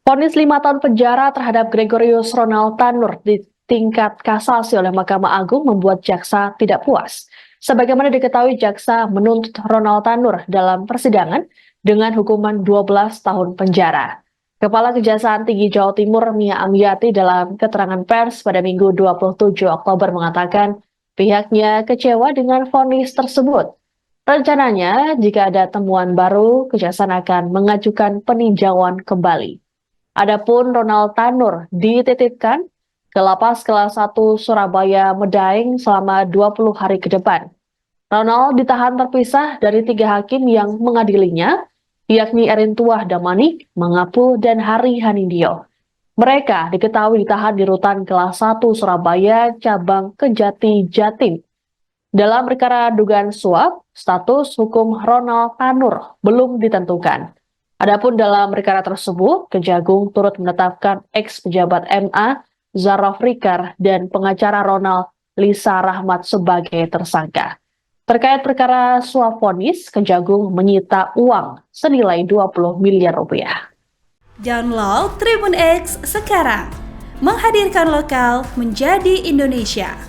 Vonis 5 tahun penjara terhadap Gregorius Ronald Tanur di tingkat kasasi oleh Mahkamah Agung membuat jaksa tidak puas. Sebagaimana diketahui, jaksa menuntut Ronald Tanur dalam persidangan dengan hukuman 12 tahun penjara. Kepala Kejaksaan Tinggi Jawa Timur Mia Amiati dalam keterangan pers pada Minggu 27 Oktober mengatakan pihaknya kecewa dengan vonis tersebut. Rencananya, jika ada temuan baru, Kejaksaan akan mengajukan peninjauan kembali. Adapun Ronald Tanur dititipkan ke Lapas Kelas 1 Surabaya Medaeng selama 20 hari ke depan. Ronald ditahan terpisah dari 3 hakim yang mengadilinya, yakni Erin Tuah Damanik, Mangapu, dan Hari Hanindyo. Mereka diketahui ditahan di Rutan Kelas 1 Surabaya, Cabang Kejati, Jatim. Dalam perkara dugaan suap, status hukum Ronald Tanur belum ditentukan. Adapun dalam perkara tersebut, Kejagung turut menetapkan ex-pejabat MA, Zarof Rikar, dan pengacara Ronald Lisa Rahmat sebagai tersangka. Terkait perkara suap vonis, Kejagung menyita uang senilai 20 miliar rupiah. Download Tribun X sekarang, menghadirkan lokal menjadi Indonesia.